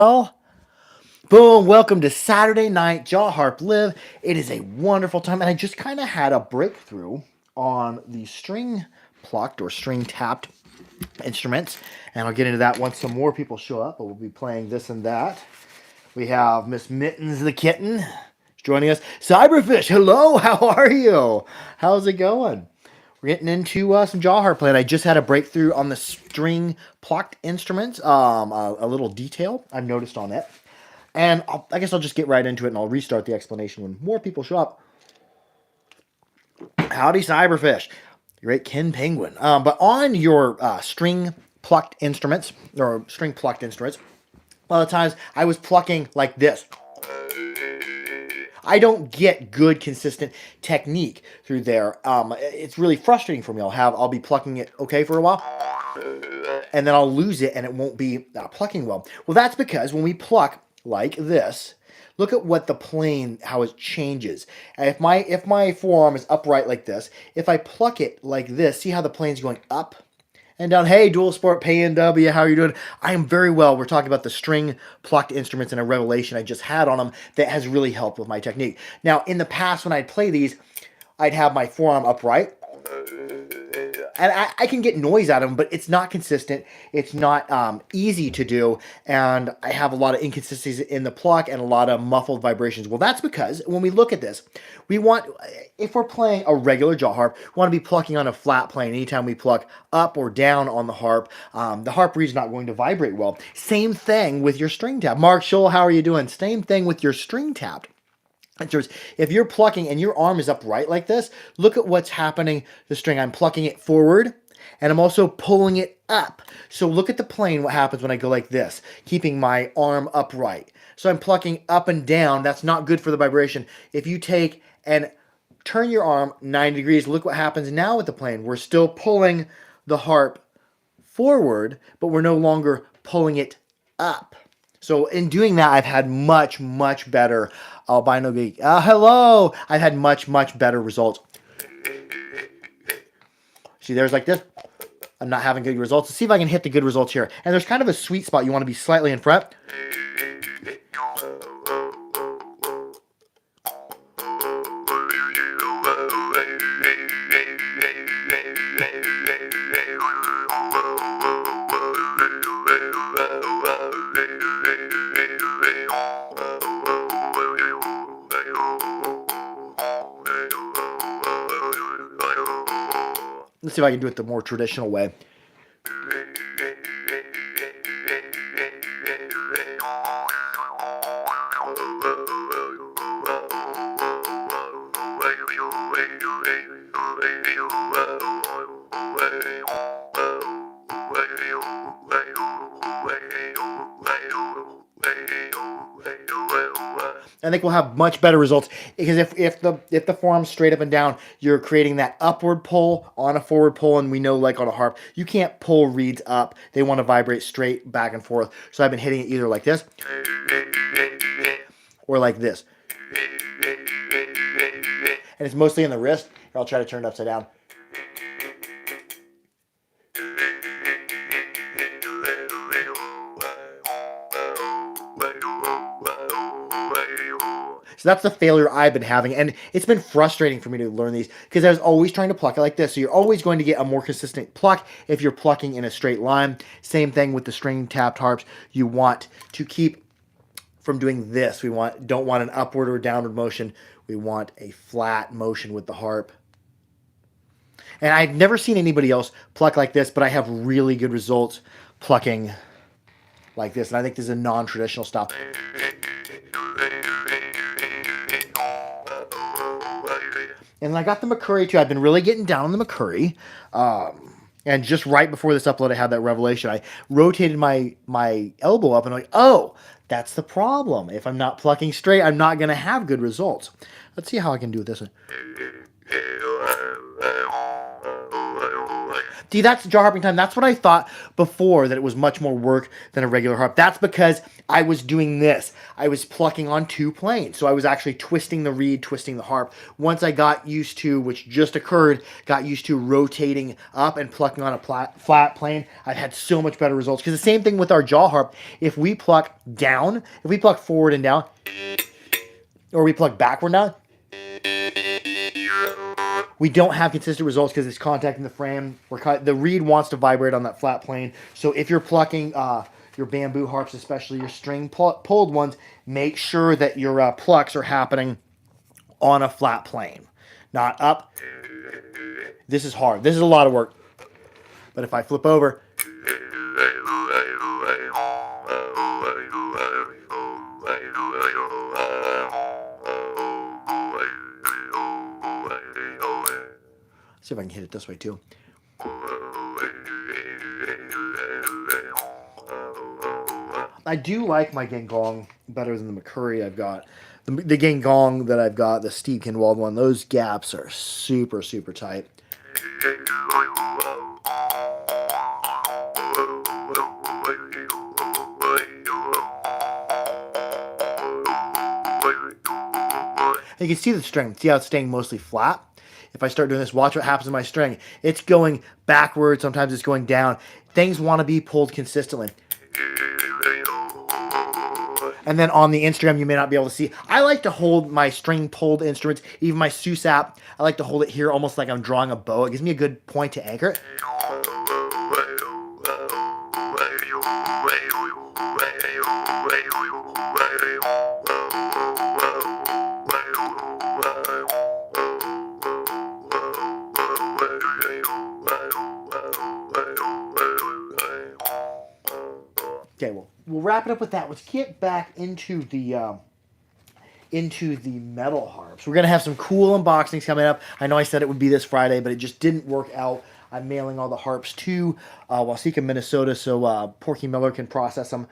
Well, boom, welcome to Saturday Night Jaw Harp Live. It is a wonderful time, and I just kind of had a breakthrough on the string plucked or string tapped instruments, and I'll get into that once some more people show up. We'll be playing this and that. We have Miss Mittens the kitten joining us. Cyberfish, hello, how are you? How's it going? We're getting into some jaw harp playing. I just had a breakthrough on the string plucked instruments. A little detail I've noticed on it. And I guess I'll just get right into it and I'll restart the explanation when more people show up. Howdy, Cyberfish. Great Ken Penguin. But on your string plucked instruments, or string plucked instruments, a lot of times I was plucking like this. I don't get good consistent technique through there. It's really frustrating for me. I'll be plucking it okay for a while, and then I'll lose it and it won't be plucking well. Well, that's because when we pluck like this, look at what the plane, how it changes. And if my forearm is upright like this, if I pluck it like this, see how the plane's going up and down. Hey, Dual Sport PNW, how are you doing? I am very well. We're talking about the string plucked instruments and a revelation I just had on them that has really helped with my technique. Now, in the past, when I'd play these, I'd have my forearm upright, and I can get noise out of them, but it's not consistent. It's not easy to do, and I have a lot of inconsistencies in the pluck and a lot of muffled vibrations. Well, that's because when we look at this, if we're playing a regular jaw harp, we want to be plucking on a flat plane. Anytime we pluck up or down on the harp reed's not going to vibrate well. Same thing with your string tap. Mark Scholl, how are you doing? Same thing with your string tap. If you're plucking and your arm is upright like this, look at what's happening to the string. I'm plucking it forward and I'm also pulling it up. So look at the plane, what happens when I go like this, keeping my arm upright. So I'm plucking up and down. That's not good for the vibration. If you take and turn your arm 90 degrees, look what happens now with the plane. We're still pulling the harp forward, but we're no longer pulling it up. So in doing that, I've had much, much better albino geek. Hello! I've had much, much better results. See, there's like this. I'm not having good results. Let's see if I can hit the good results here. And there's kind of a sweet spot. You want to be slightly in front. Let's see if I can do it the more traditional way. I think we'll have much better results because if the forearm's straight up and down, you're creating that upward pull on a forward pull, and we know like on a harp, you can't pull reeds up. They want to vibrate straight back and forth. So I've been hitting it either like this or like this. And it's mostly in the wrist. Here, I'll try to turn it upside down. So that's the failure I've been having, and it's been frustrating for me to learn these because I was always trying to pluck it like this. So you're always going to get a more consistent pluck if you're plucking in a straight line. Same thing with the string tapped harps. You want to keep from doing this. Don't want an upward or downward motion. We want a flat motion with the harp. And I've never seen anybody else pluck like this, but I have really good results plucking like this. And I think this is a non-traditional style. And I got the McCurry too. I've been really getting down on the McCurry. And just right before this upload, I had that revelation. I rotated my elbow up and I'm like, oh, that's the problem. If I'm not plucking straight, I'm not going to have good results. Let's see how I can do this one. See, that's jaw harping time. That's what I thought before, that it was much more work than a regular harp. That's because I was doing this. I was plucking on 2 planes. So I was actually twisting the reed, twisting the harp. Once I got used to, which just occurred, got used to rotating up and plucking on a flat plane, I've had so much better results. Because the same thing with our jaw harp. If we pluck down, if we pluck forward and down, or we pluck backward and down, we don't have consistent results because it's contacting the frame. The reed wants to vibrate on that flat plane. So if you're plucking your bamboo harps, especially your string pulled ones, make sure that your plucks are happening on a flat plane, not up. This is hard. This is a lot of work. But if I flip over, see if I can hit it this way too. I do like my gangong better than the McCurry I've got. The gangong that I've got, the Steve Kinwald one, those gaps are super, super tight. And you can see the string. See how it's staying mostly flat? If I start doing this, watch what happens to my string. It's going backwards. Sometimes it's going down. Things want to be pulled consistently. And then on the Instagram, you may not be able to see. I like to hold my string pulled instruments, even my Susap. I like to hold it here almost like I'm drawing a bow. It gives me a good point to anchor it. Okay, well, we'll wrap it up with that. Let's get back into the metal harps. We're gonna have some cool unboxings coming up. I know I said it would be this Friday, but it just didn't work out. I'm mailing all the harps to Waseca, Minnesota, so Porky Miller can process them.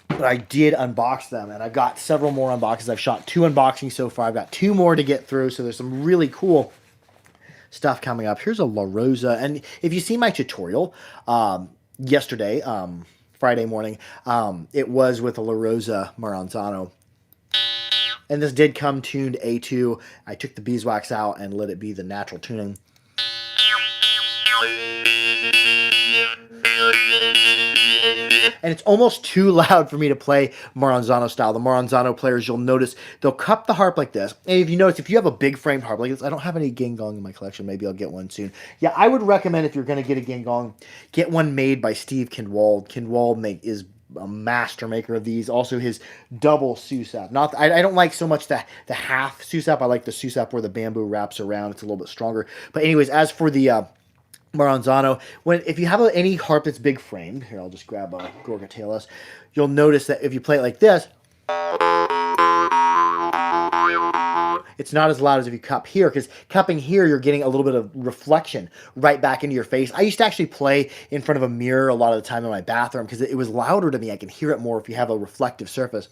But I did unbox them, and I've got several more unboxings. I've shot 2 unboxings so far. I've got 2 more to get through, so there's some really cool stuff coming up. Here's a La Rosa, and if you see my tutorial yesterday, Friday morning, it was with a La Rosa Maranzano. And this did come tuned A2. I took the beeswax out and let it be the natural tuning. And it's almost too loud for me to play Maranzano style. The Maranzano players, you'll notice, they'll cup the harp like this. And if you notice, if you have a big framed harp like this, I don't have any gangong in my collection. Maybe I'll get one soon. Yeah, I would recommend, if you're going to get a gangong, get one made by Steve Kinwald. Kinwald is a master maker of these. Also his double Susap. I don't like so much the half Susap. I like the Susap where the bamboo wraps around. It's a little bit stronger. But anyways, as for the Maranzano, if you have any harp that's big framed, here I'll just grab a Gorga Tailless, you'll notice that if you play it like this, it's not as loud as if you cup here, because cupping here, you're getting a little bit of reflection right back into your face. I used to actually play in front of a mirror a lot of the time in my bathroom because it was louder to me. I can hear it more if you have a reflective surface.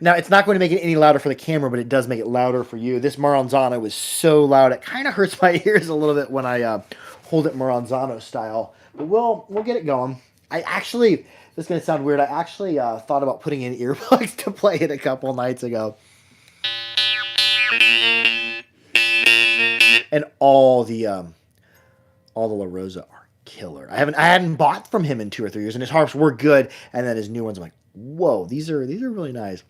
Now, it's not going to make it any louder for the camera, but it does make it louder for you. This Maranzano was so loud, it kind of hurts my ears a little bit when I hold it Maranzano style. But we'll get it going. This is going to sound weird, I actually thought about putting in earplugs to play it a couple nights ago. And all the La Rosa are killer. I hadn't bought from him in 2 or 3 years, and his harps were good, and then his new ones, I'm like, whoa, these are really nice.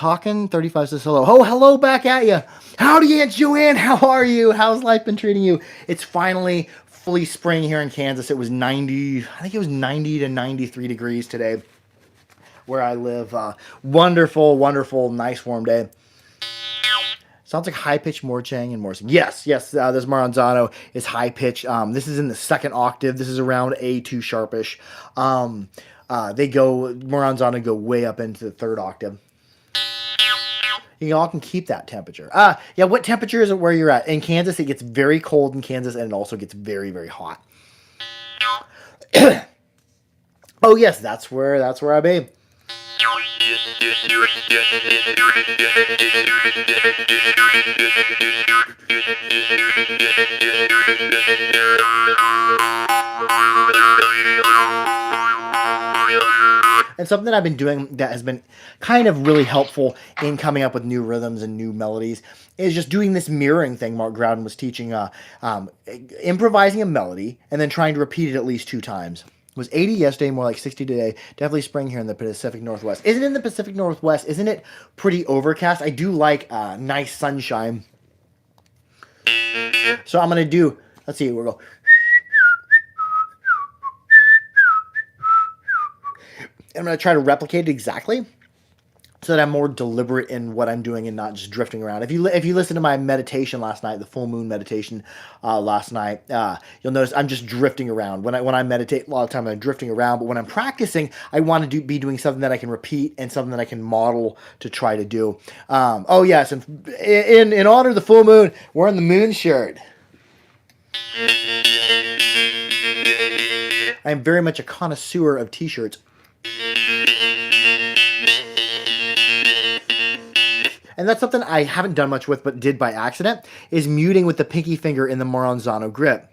talking. 35 says hello. Oh, hello back at you. Howdy, Aunt Joanne. How are you? How's life been treating you? It's finally fully spring here in Kansas. It was 90, I think it was 90 to 93 degrees today where I live. Wonderful, wonderful, nice warm day. Sounds like high-pitched Morchang and Morsing. Yes, yes, this Maranzano is high-pitched. This is in the second octave. This is around A2 sharpish. Maranzano go way up into the third octave. You all can keep that temperature. Yeah, what temperature is it where you're at? In Kansas, it gets very cold in Kansas, and it also gets very, very hot. Oh, yes, that's where I be. And something I've been doing that has been kind of really helpful in coming up with new rhythms and new melodies is just doing this mirroring thing Mark Groudon was teaching, improvising a melody and then trying to repeat it at least 2 times. It was 80 yesterday, more like 60 today. Definitely spring here in the Pacific Northwest. Isn't it in the Pacific Northwest? Isn't it pretty overcast? I do like nice sunshine. So I'm going to do, let's see, we'll go. I'm going to try to replicate it exactly so that I'm more deliberate in what I'm doing and not just drifting around. If you listen to my meditation last night, the full moon meditation last night, you'll notice I'm just drifting around. When I meditate, a lot of time I'm drifting around, but when I'm practicing, I want to be doing something that I can repeat and something that I can model to try to do. Oh yes, and in honor of the full moon, we're in the moon shirt. I'm very much a connoisseur of t-shirts. And that's something I haven't done much with, but did by accident, is muting with the pinky finger in the Maranzano grip.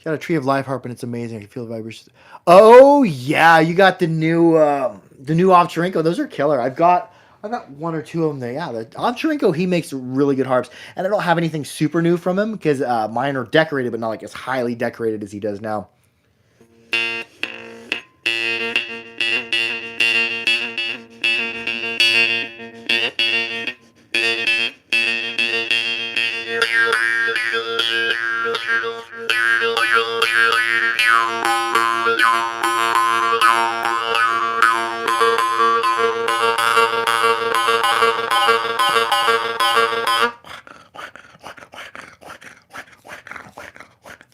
Got a Tree of Life harp, and it's amazing. I can feel the vibrations. Oh yeah, you got the new Ovcharenko. Those are killer. I've got 1 or 2 of them there. Yeah, the Ovcharenko, he makes really good harps, and I don't have anything super new from him because mine are decorated, but not like as highly decorated as he does now.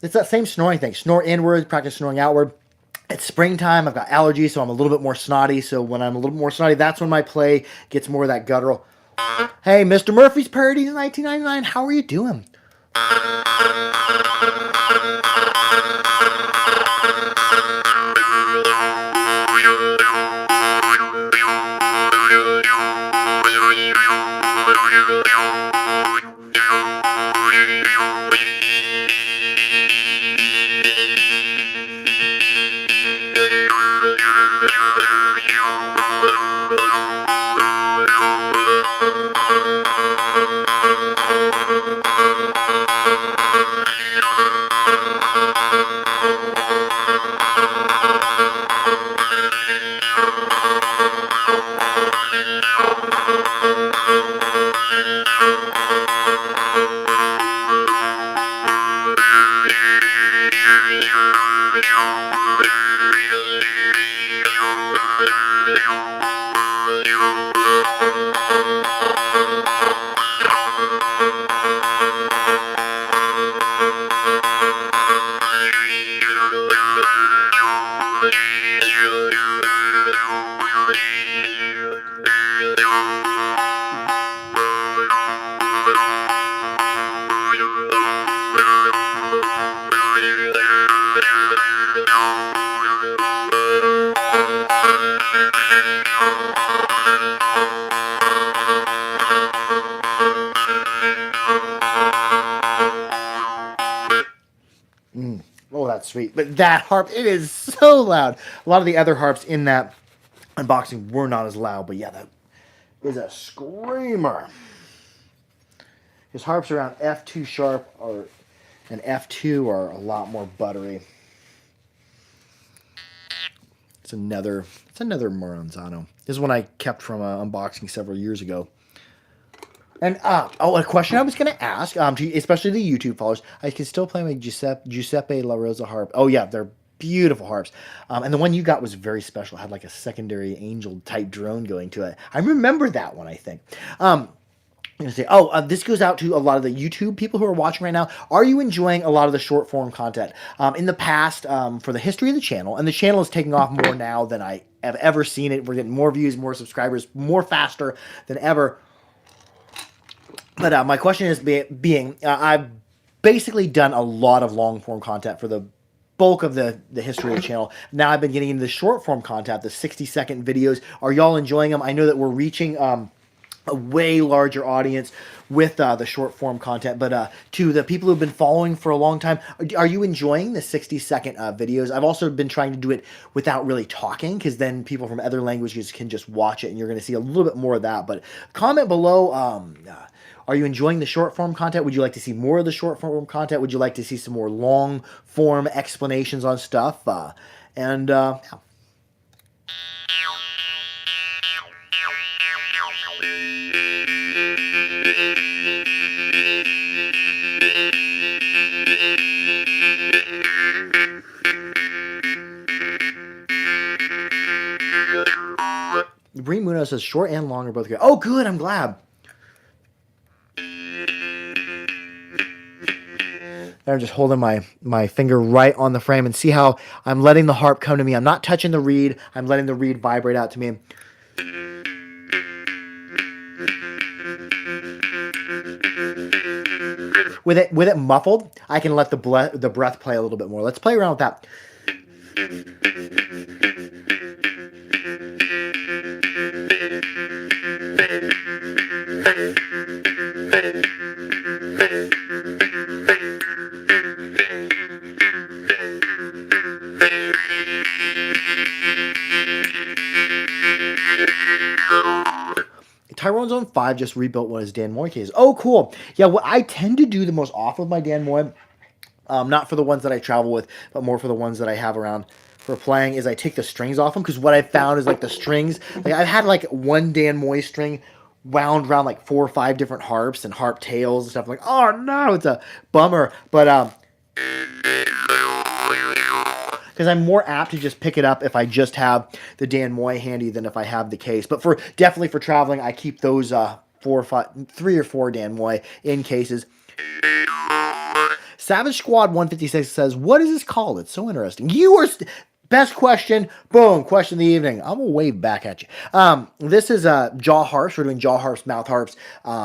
It's that same snoring thing. Snore inward, practice snoring outward. It's springtime. I've got allergies, so I'm a little bit more snotty. So when I'm a little more snotty, that's when my play gets more of that guttural. Hey, Mr. Murphy's Parodies in 1999. How are you doing? Oh, that's sweet. But that harp, it is so loud. A lot of the other harps in that unboxing were not as loud, but yeah, that is a screamer. His harps around F2 sharp and F2 are a lot more buttery. It's another Maranzano. This is one I kept from unboxing several years ago. And a question I was going to ask, especially the YouTube followers, I can still play my Giuseppe La Rosa harp. Oh yeah, they're beautiful harps. And the one you got was very special. It had like a secondary angel type drone going to it. I remember that one. I think. I'm gonna say, this goes out to a lot of the YouTube people who are watching right now. Are you enjoying a lot of the short form content? In the past, for the history of the channel, and the channel is taking off more now than I have ever seen it. We're getting more views, more subscribers, more faster than ever. But my question is I've basically done a lot of long form content for the bulk of the history of the channel. Now I've been getting into the short form content, the 60-second videos. Are y'all enjoying them? I know that we're reaching a way larger audience with the short form content, but to the people who've been following for a long time, are you enjoying the 60-second videos? I've also been trying to do it without really talking, because then people from other languages can just watch it, and you're going to see a little bit more of that. But comment below, are you enjoying the short form content? Would you like to see more of the short form content? Would you like to see some more long form explanations on stuff? Yeah. Bree Muno says short and long are both good. Oh, good. I'm glad. I'm just holding my finger right on the frame, and see how I'm letting the harp come to me. I'm not touching the reed. I'm letting the reed vibrate out to me. With it muffled, I can let the breath play a little bit more. Let's play around with that. Tyrone's Zone 5 just rebuilt one of his Dan Moy cases. Oh, cool. Yeah, what I tend to do the most often with my Dan Moy, not for the ones that I travel with, but more for the ones that I have around for playing, is I take the strings off them, because what I found is like the strings, like I've had like one Dan Moy string wound around like 4 or 5 different harps and harp tails and stuff. I'm like, oh no, it's a bummer. But because I'm more apt to just pick it up if I just have the Dan Moy handy than if I have the case. But definitely for traveling, I keep those 3 or 4 Dan Moy in cases. Savage Squad 156 says, what is this called? It's so interesting. Best question. Boom. Question of the evening. I'm going to wave back at you. This is jaw harps. We're doing jaw harps, mouth harps,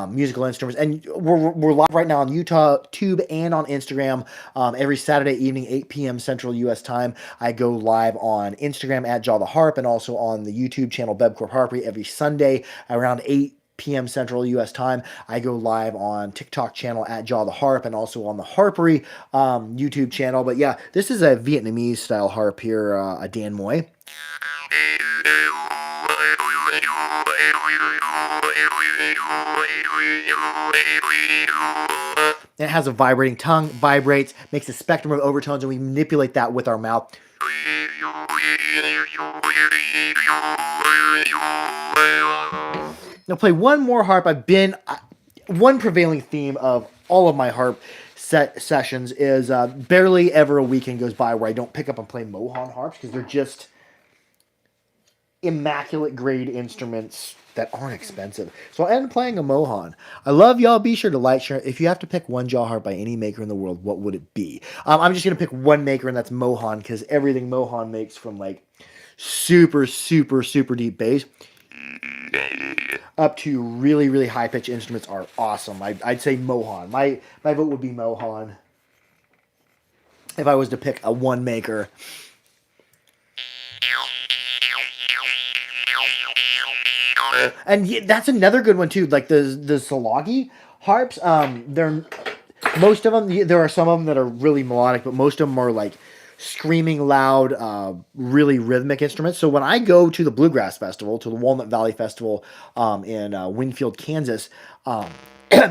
musical instruments. And we're live right now on YouTube and on Instagram. Every Saturday evening, 8 p.m. Central U.S. time. I go live on Instagram at Jaw the Harp, and also on the YouTube channel Bebcorp Harpery every Sunday around 8 p.m. Central U.S. time. I go live on TikTok channel at Jaw the Harp, and also on the Harpery YouTube channel. But yeah, this is a Vietnamese style harp here, a Dan Moy. It has a vibrating tongue, vibrates, makes a spectrum of overtones, and we manipulate that with our mouth. Now play one more harp. One prevailing theme of all of my harp sessions is barely ever a weekend goes by where I don't pick up and play Mohan harps, because they're just immaculate grade instruments that aren't expensive. So I end up playing a Mohan. I love y'all. Be sure to like, share. If you have to pick one jaw harp by any maker in the world, what would it be? I'm just going to pick one maker, and that's Mohan, because everything Mohan makes, from like super, super, super deep bass up to really, really high-pitched instruments, are awesome. I'd say Mohan. My vote would be Mohan if I was to pick a one maker. And yeah, that's another good one too. Like the Salagi harps. Most of them. There are some of them that are really melodic, but most of them are like screaming loud, really rhythmic instruments. So when I go to the Bluegrass Festival, to the Walnut Valley Festival in Winfield, Kansas,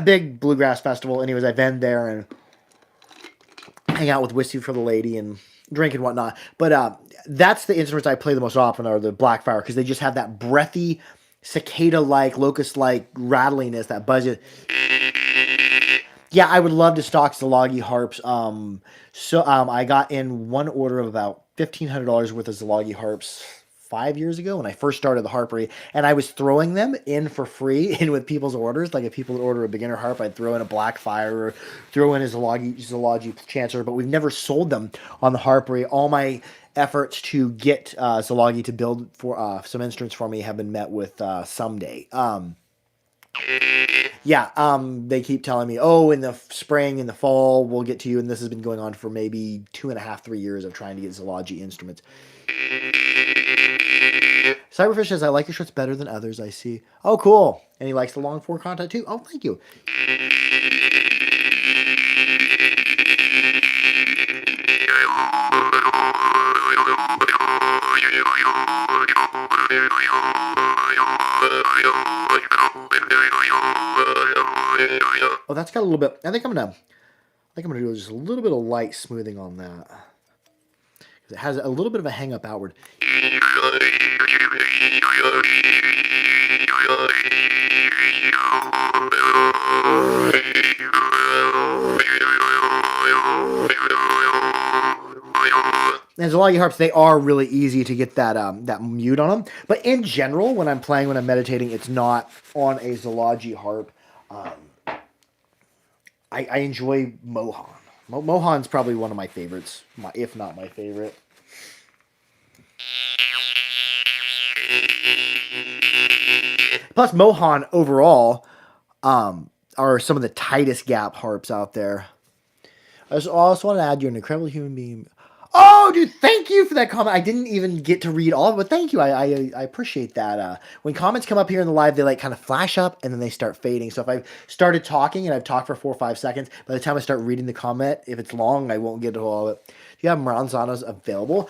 big bluegrass festival. Anyways, I've been there and hang out with Whiskey for the Lady and drink and whatnot. But that's the instruments I play the most often are the Blackfire because they just have that breathy, cicada-like, locust-like rattliness, that buzz. Yeah, I would love to stock Zilagi harps. I got in one order of about $1,500 worth of Zilagi harps 5 years ago when I first started the harpery, and I was throwing them in for free in with people's orders. Like if people would order a beginner harp, I'd throw in a Blackfire or throw in a Zilagi Chancellor, but we've never sold them on the harpery. All my efforts to get Zilagi to build for some instruments for me have been met with someday. Yeah, they keep telling me, oh, in the spring, in the fall, we'll get to you. And this has been going on for maybe 2.5, 3 years of trying to get Zilagi instruments. Cyberfish says, I like your shirts better than others I see. Oh, cool. And he likes the long form content too. Oh, thank you. Oh, that's got a little bit. I think I'm gonna do just a little bit of light smoothing on that. It has a little bit of a hang up outward. And Zilagi harps, they are really easy to get that that mute on them. But in general, when I'm playing, when I'm meditating, it's not on a Zilagi harp. I enjoy Mohan. Mohan's probably one of my favorites, if not my favorite. Plus, Mohan overall are some of the tightest gap harps out there. I also want to add, you're an incredible human being. Oh, dude, thank you for that comment. I didn't even get to read all of it, but thank you. I appreciate that. When comments come up here in the live, they like kind of flash up and then they start fading. So if I've started talking and I've talked for 4 or 5 seconds, by the time I start reading the comment, if it's long, I won't get to all of it. Do you have Maranzanos available?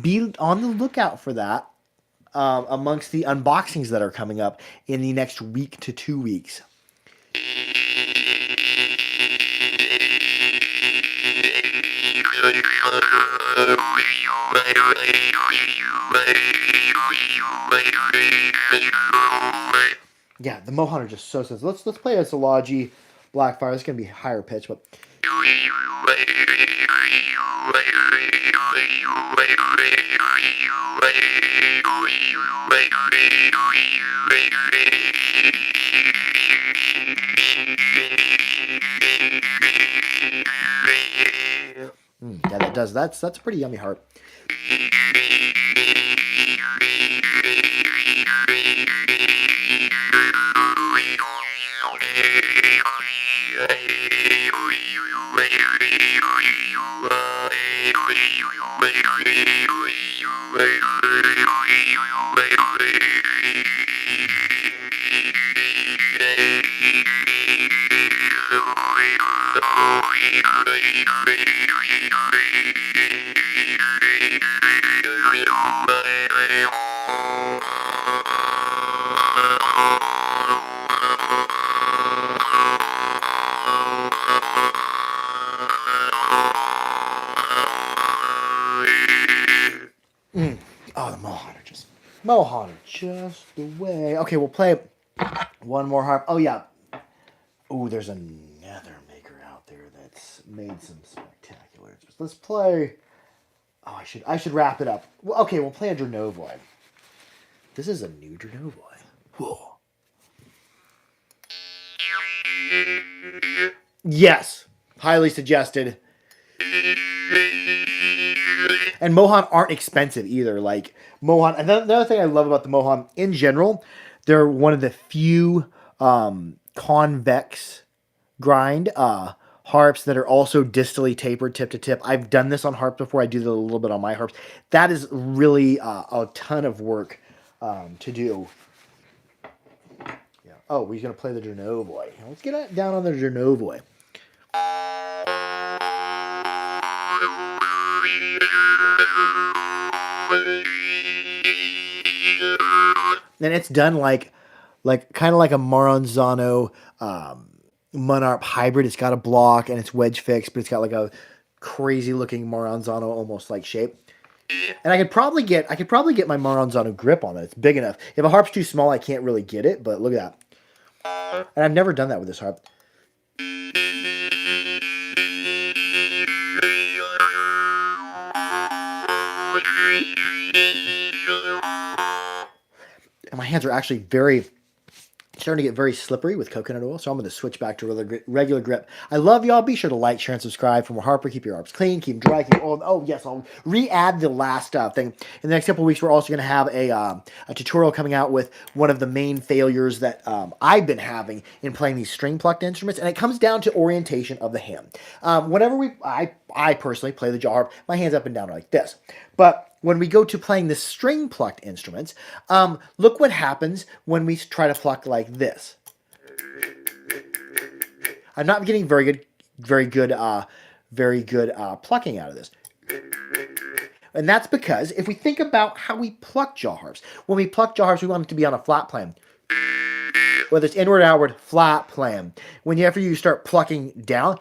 Be on the lookout for that amongst the unboxings that are coming up in the next week to 2 weeks. Yeah, the Mohan are just so sensitive. Let's play a Zilagi Blackfire. It's gonna be higher pitch, but yeah, that does. That's a pretty yummy harp. Oh, the Mohan are just the way. Okay, we'll play one more harp. Oh yeah. Oh, there's another maker out there that's made some spectacular. Let's play. Oh, I should wrap it up. Well, okay, we'll play a Drnovoi. This is a new Drnovoi. Whoa. Yes, highly suggested. And Mohan aren't expensive either. Like Mohan, another thing I love about the Mohan in general, they're one of the few convex grind harps that are also distally tapered tip to tip. I've done this on harps before. I do that a little bit on my harps. That is really a ton of work to do. Yeah. Oh, we're gonna play the Drnovoi. Let's get down on the Drnovoi. And it's done like kind of like a Maranzano Monarch hybrid. It's got a block and it's wedge fixed, but it's got like a crazy looking Maranzano almost like shape. And I could probably get my Maranzano grip on it. It's big enough. If a harp's too small, I can't really get it, but look at that. And I've never done that with this harp. And my hands are actually starting to get very slippery with coconut oil, so I'm going to switch back to regular grip. I love y'all. Be sure to like, share, and subscribe for more Harper. Keep your harps clean, keep them dry, keep old. Oh, yes, I'll re-add the last thing. In the next couple of weeks, we're also going to have a tutorial coming out with one of the main failures that I've been having in playing these string-plucked instruments, and it comes down to orientation of the hand. Whenever I personally play the jaw harp, my hands up and down are like this. But when we go to playing the string-plucked instruments, look what happens when we try to pluck like this. I'm not getting very good plucking out of this. And that's because if we think about how we pluck jaw harps, when we pluck jaw harps, we want it to be on a flat plane. Whether it's inward, outward, flat plane. Whenever you start plucking down,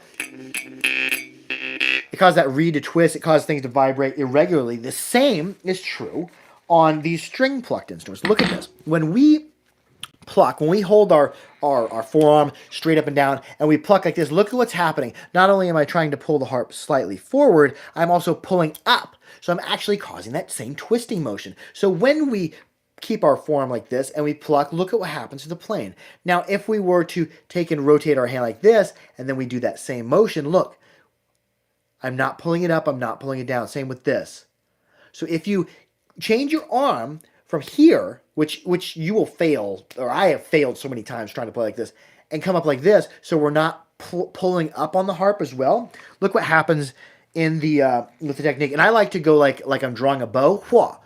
it causes that reed to twist. It causes things to vibrate irregularly. The same is true on these string-plucked instruments. Look at this. When we pluck, when we hold our forearm straight up and down and we pluck like this, look at what's happening. Not only am I trying to pull the harp slightly forward, I'm also pulling up. So I'm actually causing that same twisting motion. So when we keep our forearm like this and we pluck, look at what happens to the plane. Now, if we were to take and rotate our hand like this and then we do that same motion, look. I'm not pulling it up, I'm not pulling it down. Same with this. So if you change your arm from here, which you will fail, or I have failed so many times trying to play like this, and come up like this, so we're not pulling up on the harp as well. Look what happens in the with the technique. And I like to go like I'm drawing a bow. Whoa.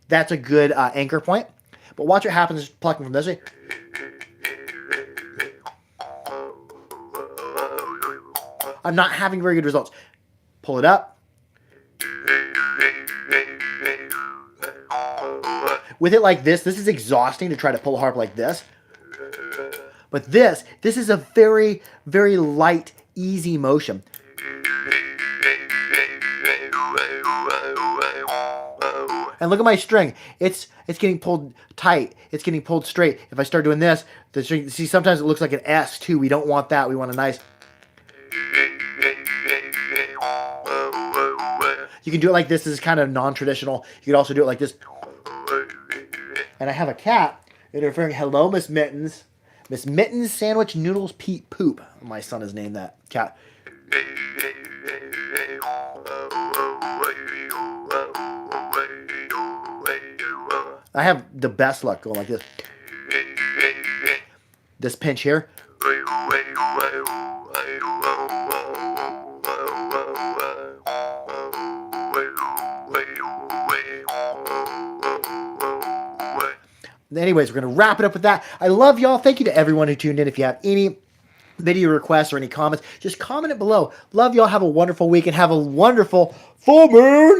That's a good anchor point. But watch what happens plucking from this way. I'm not having very good results. Pull it up. With it like this is exhausting to try to pull a harp like this. But this is a very, very light, easy motion. And look at my string. It's getting pulled tight. It's getting pulled straight. If I start doing this, the string, see, sometimes it looks like an S too. We don't want that. We want a nice... You can do it like this. This is kind of non-traditional. You can also do it like this. And I have a cat interfering. Hello, Miss Mittens. Miss Mittens Sandwich Noodles Pete Poop. My son has named that cat. I have the best luck going like this. This pinch here. Anyways, we're going to wrap it up with that. I love y'all. Thank you to everyone who tuned in. If you have any video requests or any comments, just comment it below. Love y'all. Have a wonderful week and have a wonderful full moon.